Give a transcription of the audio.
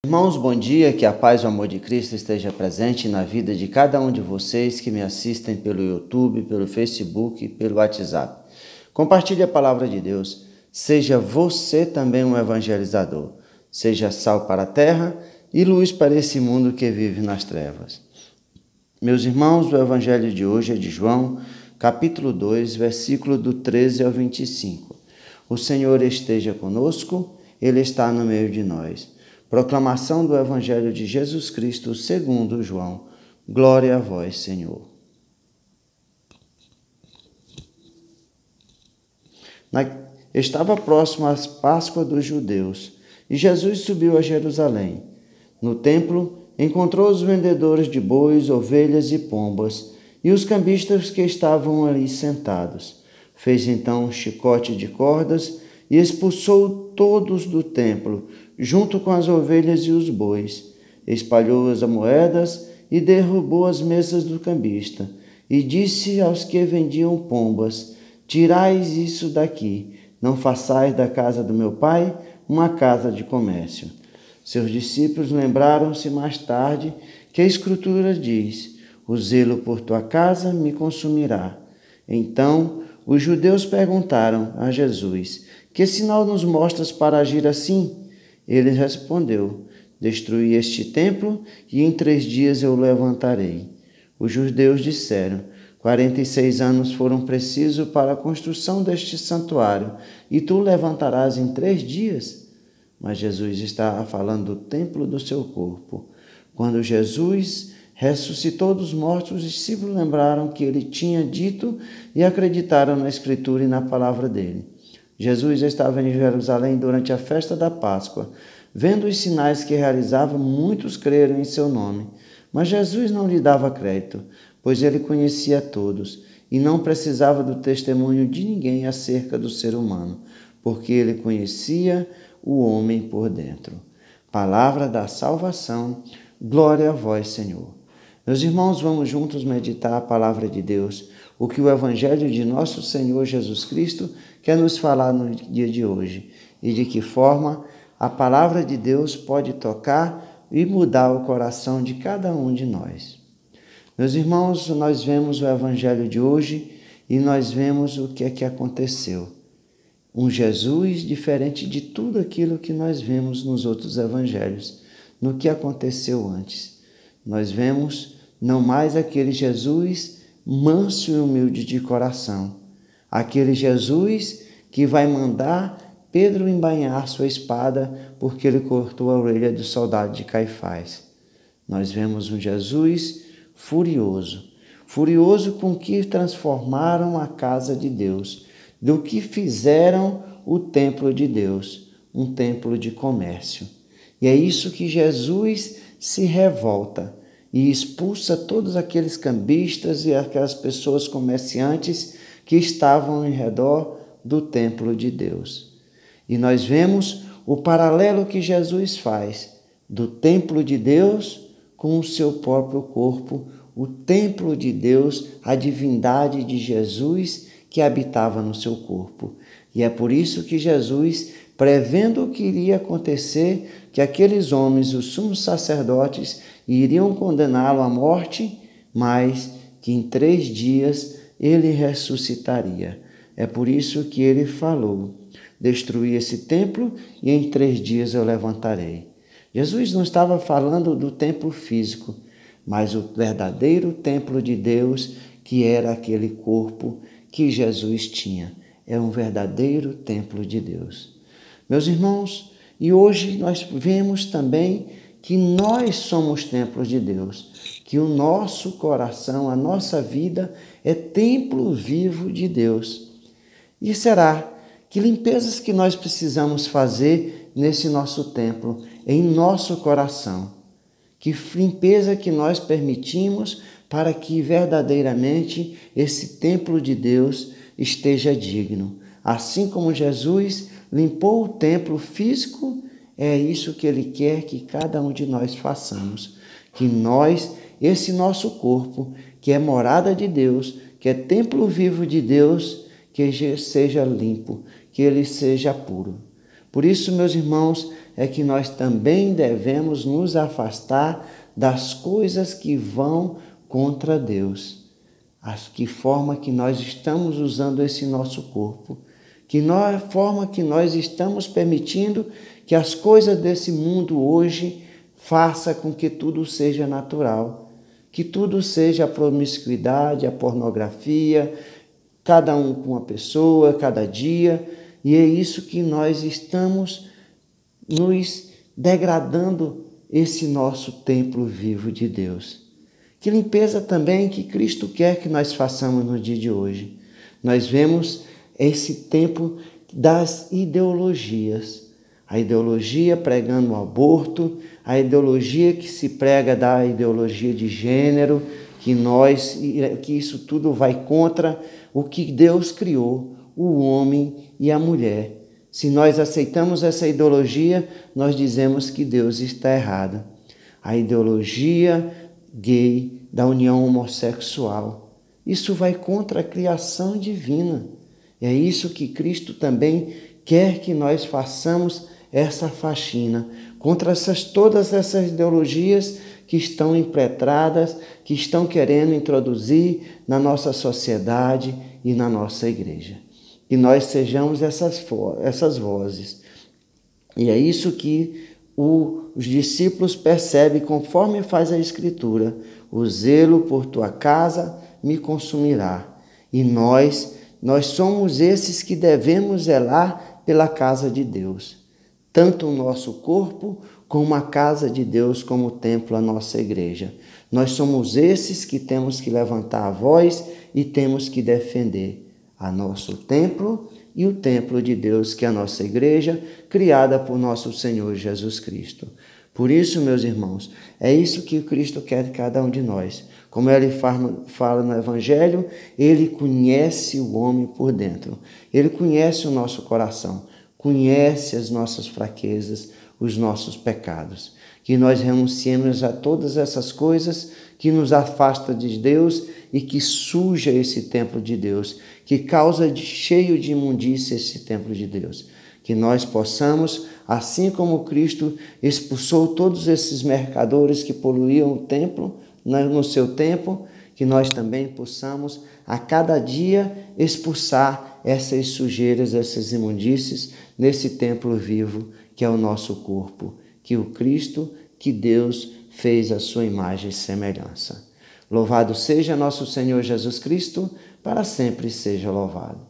Irmãos, bom dia, que a paz e o amor de Cristo esteja presente na vida de cada um de vocês que me assistem pelo YouTube, pelo Facebook e pelo WhatsApp. Compartilhe a palavra de Deus. Seja você também um evangelizador. Seja sal para a terra e luz para esse mundo que vive nas trevas. Meus irmãos, o evangelho de hoje é de João, capítulo 2, versículo do 13 ao 25. O Senhor esteja conosco, Ele está no meio de nós. Proclamação do Evangelho de Jesus Cristo segundo João. Glória a vós, Senhor. Estava próximo às Páscoas dos judeus, e Jesus subiu a Jerusalém. No templo, encontrou os vendedores de bois, ovelhas e pombas, e os cambistas que estavam ali sentados. Fez então um chicote de cordas e expulsou todos do templo, junto com as ovelhas e os bois. Espalhou as moedas e derrubou as mesas do cambista. E disse aos que vendiam pombas: tirais isso daqui, não façais da casa do meu pai uma casa de comércio. Seus discípulos lembraram-se mais tarde que a Escritura diz: o zelo por tua casa me consumirá. Então os judeus perguntaram a Jesus: que sinal nos mostras para agir assim? Ele respondeu: destruí este templo e em 3 dias eu o levantarei. Os judeus disseram: 46 anos foram precisos para a construção deste santuário, e tu o levantarás em 3 dias? Mas Jesus estava falando do templo do seu corpo. Quando Jesus ressuscitou dos mortos, os discípulos lembraram que ele tinha dito e acreditaram na Escritura e na palavra dele. Jesus estava em Jerusalém durante a festa da Páscoa. Vendo os sinais que realizava, muitos creram em seu nome. Mas Jesus não lhe dava crédito, pois ele conhecia todos e não precisava do testemunho de ninguém acerca do ser humano, porque ele conhecia o homem por dentro. Palavra da salvação, glória a vós, Senhor. Meus irmãos, vamos juntos meditar a palavra de Deus, o que o Evangelho de nosso Senhor Jesus Cristo quer nos falar no dia de hoje e de que forma a palavra de Deus pode tocar e mudar o coração de cada um de nós. Meus irmãos, nós vemos o Evangelho de hoje e nós vemos o que é que aconteceu. Um Jesus diferente de tudo aquilo que nós vemos nos outros evangelhos, no que aconteceu antes. Nós vemos não mais aquele Jesus manso e humilde de coração, aquele Jesus que vai mandar Pedro embainhar sua espada porque ele cortou a orelha do soldado de Caifás. Nós vemos um Jesus furioso com que transformaram a casa de Deus, do que fizeram o templo de Deus, um templo de comércio. E é isso que Jesus se revolta e expulsa todos aqueles cambistas e aquelas pessoas comerciantes que estavam em redor do templo de Deus. E nós vemos o paralelo que Jesus faz do templo de Deus com o seu próprio corpo, o templo de Deus, a divindade de Jesus que habitava no seu corpo. E é por isso que Jesus, prevendo o que iria acontecer, que aqueles homens, os sumos sacerdotes, iriam condená-lo à morte, mas que em 3 dias ele ressuscitaria. É por isso que ele falou: destruí esse templo e em 3 dias eu levantarei. Jesus não estava falando do templo físico, mas o verdadeiro templo de Deus, que era aquele corpo que Jesus tinha. É um verdadeiro templo de Deus. Meus irmãos, e hoje nós vemos também que nós somos templos de Deus, que o nosso coração, a nossa vida é templo vivo de Deus. E será que limpezas que nós precisamos fazer nesse nosso templo, em nosso coração? Que limpeza que nós permitimos para que verdadeiramente esse templo de Deus esteja digno? Assim como Jesus limpou o templo físico, é isso que Ele quer que cada um de nós façamos. Que nós, esse nosso corpo, que é morada de Deus, que é templo vivo de Deus, que seja limpo, que ele seja puro. Por isso, meus irmãos, é que nós também devemos nos afastar das coisas que vão contra Deus. Que forma que nós estamos usando esse nosso corpo, forma que nós estamos permitindo que as coisas desse mundo hoje façam com que tudo seja natural, que tudo seja a promiscuidade, a pornografia, cada um com uma pessoa, cada dia, e é isso que nós estamos nos degradando esse nosso templo vivo de Deus. Que limpeza também que Cristo quer que nós façamos no dia de hoje. Nós vemos esse tempo das ideologias. A ideologia pregando o aborto, a ideologia que se prega da ideologia de gênero, que isso tudo vai contra o que Deus criou, o homem e a mulher. Se nós aceitamos essa ideologia, nós dizemos que Deus está errado. A ideologia gay, da união homossexual. Isso vai contra a criação divina. E é isso que Cristo também quer que nós façamos essa faxina contra todas essas ideologias que estão impetradas, que estão querendo introduzir na nossa sociedade e na nossa igreja. Que nós sejamos essas vozes. E é isso que os discípulos percebem conforme faz a Escritura: o zelo por tua casa me consumirá. E nós somos esses que devemos zelar pela casa de Deus. Tanto o nosso corpo como a casa de Deus, como o templo, a nossa igreja. Nós somos esses que temos que levantar a voz e temos que defender a nosso templo e o templo de Deus, que é a nossa igreja, criada por nosso Senhor Jesus Cristo. Por isso, meus irmãos, é isso que Cristo quer de cada um de nós. Como ele fala no Evangelho, ele conhece o homem por dentro. Ele conhece o nosso coração, conhece as nossas fraquezas, os nossos pecados. Que nós renunciemos a todas essas coisas que nos afastam de Deus e que suja esse templo de Deus, que causa cheio de imundícia esse templo de Deus. Que nós possamos, assim como Cristo expulsou todos esses mercadores que poluíam o templo, no seu tempo, que nós também possamos a cada dia expulsar essas sujeiras, essas imundícias nesse templo vivo que é o nosso corpo, que o Cristo, que Deus fez a sua imagem e semelhança. Louvado seja nosso Senhor Jesus Cristo, para sempre seja louvado.